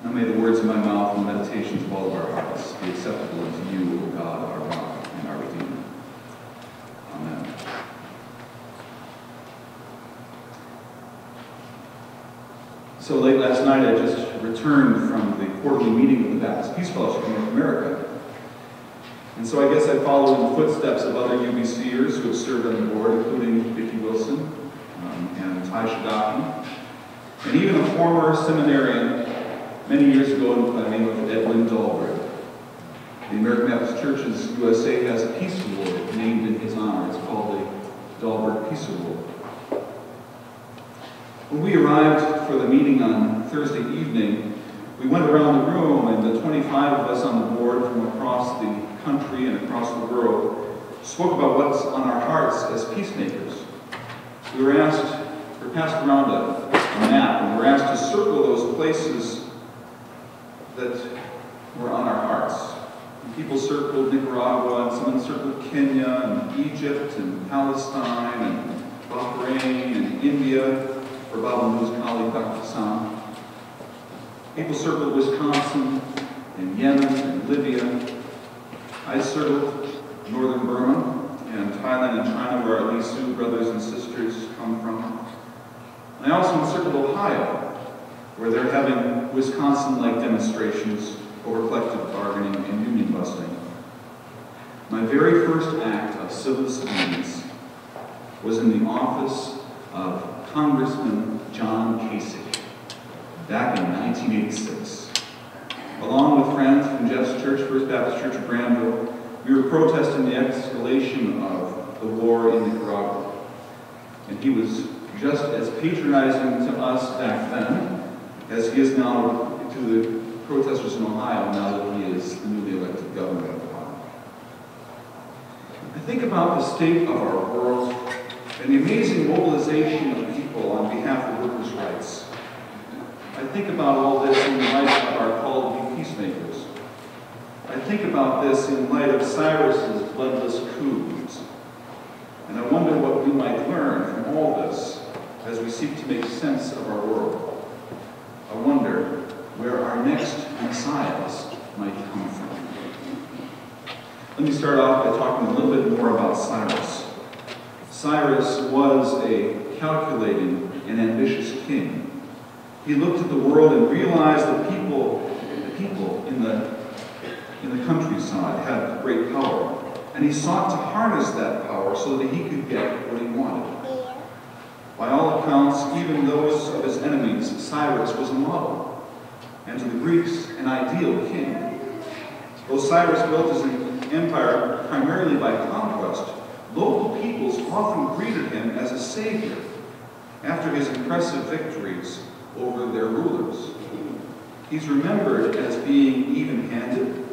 Now may the words of my mouth and the meditations of all of our hearts be acceptable unto you, O God, our rock and our Redeemer. Amen. So late last night, I just returned from the quarterly meeting of the Baptist Peace Fellowship in North America. And so I guess I followed in the footsteps of other UBCers who have served on the board, including Vicki Wilson and Ty Shadaki, and even a former seminarian many years ago by the name of Edwin Dahlberg. The American Baptist Churches USA has a Peace Award named in his honor. It's called the Dahlberg Peace Award. When we arrived for the meeting on Thursday evening, we went around the room, and the 25 of us on the board from across the country and across the world spoke about what's on our hearts as peacemakers. We were passed around a map, and we were asked to circle those places that were on our hearts. And people circled Nicaragua, and someone circled Kenya, and Egypt, and Palestine, and Bahrain, and India, for Babalu's colleague, Dr. Sam. People circled Wisconsin, and Yemen, and Libya. I circled northern Burma, and Thailand and China, where our Lisu brothers and sisters come from. And I also circled Ohio, where they're having Wisconsin-like demonstrations over collective bargaining and union busting. My very first act of civil disobedience was in the office of Congressman John Kasich back in 1986. Along with friends from Jeff's church, First Baptist Church of Granville, we were protesting the escalation of the war in Nicaragua. And he was just as patronizing to us back then as he is now to the protesters in Ohio, now that he is the newly elected governor of Ohio. I think about the state of our world and the amazing mobilization of people on behalf of workers' rights. I think about all this in light of our call to be peacemakers. I think about this in light of Cyrus's bloodless coups. And I wonder what we might learn from all this as we seek to make sense of our world. I wonder where our next messiahs might come from. Let me start off by talking a little bit more about Cyrus. Cyrus was a calculating and ambitious king. He looked at the world and realized that people in the countryside had great power. And he sought to harness that power so that he could get what he wanted. By all accounts, even those of his enemies, Cyrus was a model, and to the Greeks, an ideal king. Though Cyrus built his empire primarily by conquest, local peoples often greeted him as a savior after his impressive victories over their rulers. He's remembered as being even-handed,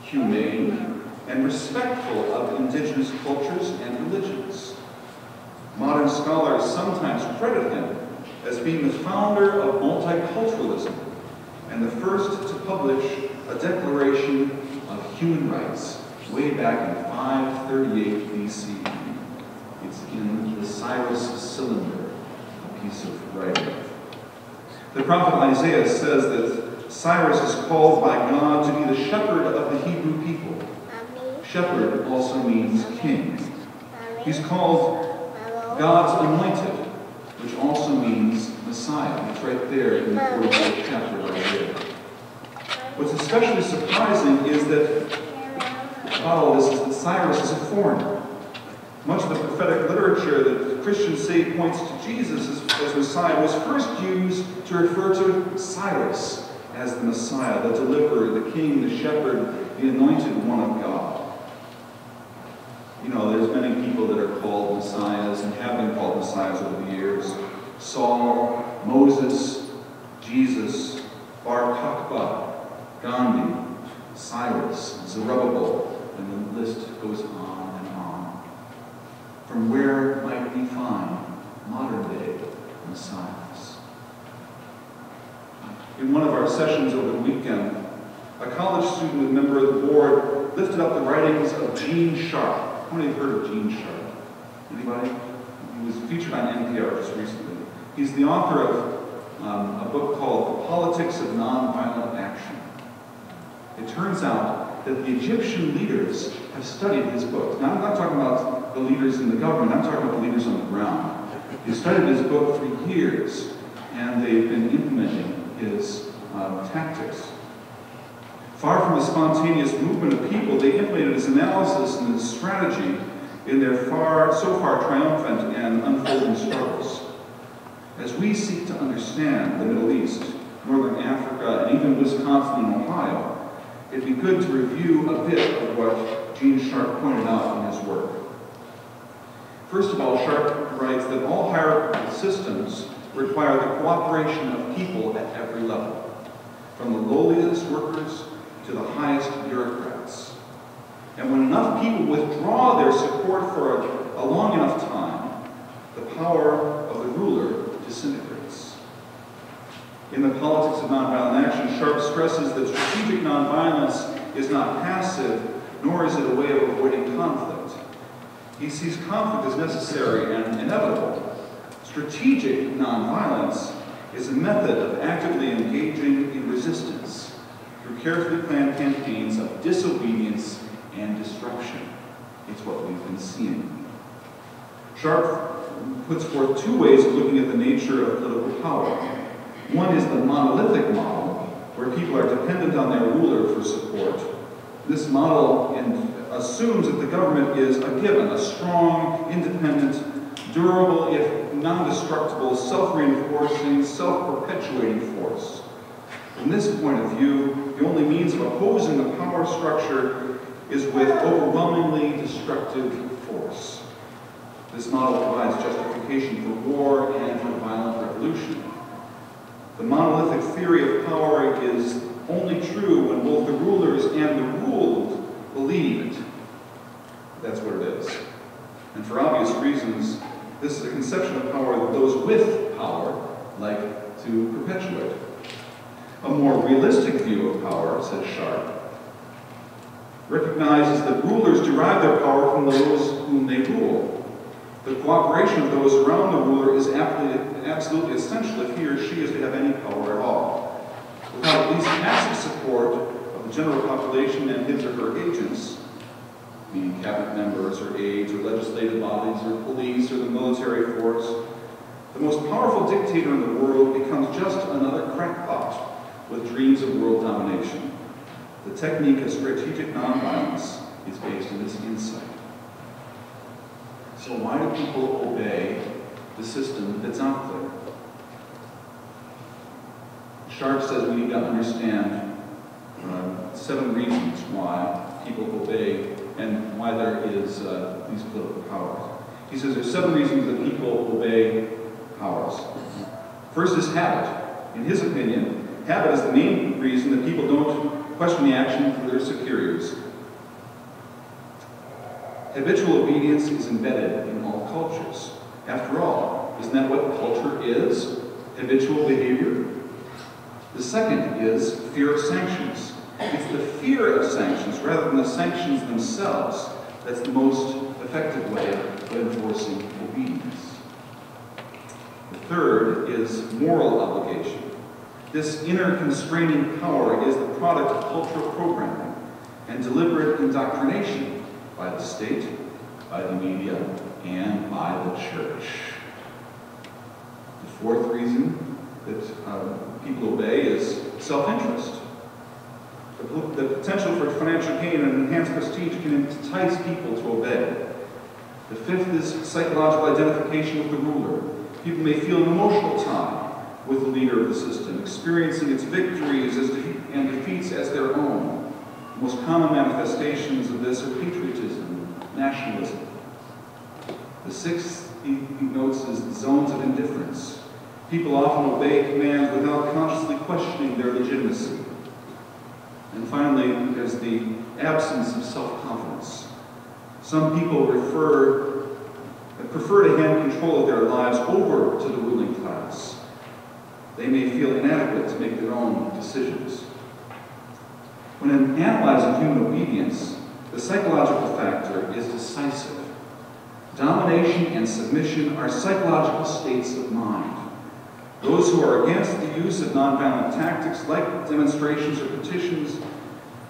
humane, and respectful of indigenous cultures and religions. Modern scholars sometimes credit him as being the founder of multiculturalism and the first to publish a Declaration of Human Rights way back in 538 BCE. It's in the Cyrus Cylinder, a piece of writing. The prophet Isaiah says that Cyrus is called by God to be the shepherd of the Hebrew people. Shepherd also means king. He's called God's anointed, which also means Messiah. It's right there in the 44th chapter of Isaiah. What's especially surprising is that about all this is that Cyrus is a foreigner. Much of the prophetic literature that Christians say points to Jesus as Messiah was first used to refer to Cyrus as the Messiah, the deliverer, the king, the shepherd, the anointed one of God. You know, there's many people that are called messiahs and have been called messiahs over the years. Saul, Moses, Jesus, Bar Kokhba, Gandhi, Cyrus, Zerubbabel, and the list goes on and on. From where might we find modern-day messiahs? In one of our sessions over the weekend, a college student and member of the board lifted up the writings of Gene Sharp. How many have heard of Gene Sharp? Anybody? He was featured on NPR just recently. He's the author of a book called The Politics of Nonviolent Action. It turns out that the Egyptian leaders have studied his book. Now, I'm not talking about the leaders in the government, I'm talking about the leaders on the ground. They've studied his book for years, and they've been implementing his tactics. Far from a spontaneous movement of people, they implemented his analysis and his strategy in their so far triumphant and unfolding struggles. As we seek to understand the Middle East, Northern Africa, and even Wisconsin and Ohio, it'd be good to review a bit of what Gene Sharp pointed out in his work. First of all, Sharp writes that all hierarchical systems require the cooperation of people at every level, from the lowliest workers to the highest bureaucrats. And when enough people withdraw their support for a long enough time, the power of the ruler disintegrates. In The Politics of Nonviolent Action, Sharp stresses that strategic nonviolence is not passive, nor is it a way of avoiding conflict. He sees conflict as necessary and inevitable. Strategic nonviolence is a method of actively engaging in resistance through carefully planned campaigns of disobedience and disruption. It's what we've been seeing. Sharp puts forth two ways of looking at the nature of political power. One is the monolithic model, where people are dependent on their ruler for support. This model assumes that the government is a given, a strong, independent, durable, if non-destructible, self-reinforcing, self-perpetuating force. From this point of view, the only means of opposing the power structure is with overwhelmingly destructive force. This model provides justification for war and for violent revolution. The monolithic theory of power is only true when both the rulers and the ruled believe it. That's what it is. And for obvious reasons, this is a conception of power that those with power like to perpetuate. A more realistic view of power, says Sharp, recognizes that rulers derive their power from those whom they rule. The cooperation of those around the ruler is absolutely essential if he or she is to have any power at all. Without at least passive support of the general population and his or her agents, meaning cabinet members or aides or legislative bodies or police or the military force, the most powerful dictator in the world becomes just another crackpot with dreams of world domination. The technique of strategic nonviolence is based on this insight. So why do people obey the system that's out there? Sharp says we need to understand 7 reasons why people obey and why there is these political powers. He says there's 7 reasons that people obey powers. First is habit. In his opinion, habit is the main reason that people don't question the actions of their superiors. Habitual obedience is embedded in all cultures. After all, isn't that what culture is? Habitual behavior? The second is fear of sanctions. It's the fear of sanctions rather than the sanctions themselves that's the most effective way of enforcing obedience. The third is moral obligation. This inner constraining power is the product of cultural programming and deliberate indoctrination by the state, by the media, and by the church. The fourth reason that people obey is self-interest. The potential for financial gain and enhanced prestige can entice people to obey. The fifth is psychological identification with the ruler. People may feel an emotional tie with the leader of the system, experiencing its victories and defeats as their own. The most common manifestations of this are patriotism, nationalism. The sixth, he notes, is the zones of indifference. People often obey commands without consciously questioning their legitimacy. And finally, there's the absence of self-confidence. Some people prefer to hand control of their lives over to the ruling class. They may feel inadequate to make their own decisions. When analyzing human obedience, the psychological factor is decisive. Domination and submission are psychological states of mind. Those who are against the use of nonviolent tactics like demonstrations or petitions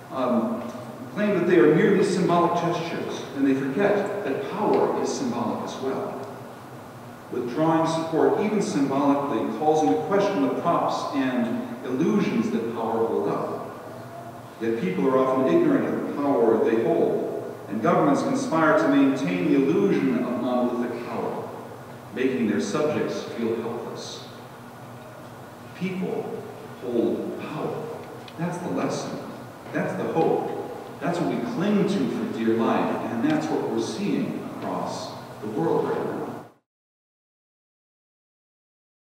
claim that they are merely symbolic gestures, and they forget that power is symbolic as well. Withdrawing support, even symbolically, calls into question the props and illusions that power hold up. Yet people are often ignorant of the power they hold, and governments conspire to maintain the illusion of monolithic power, making their subjects feel helpless. People hold power. That's the lesson. That's the hope. That's what we cling to for dear life, and that's what we're seeing across the world right now.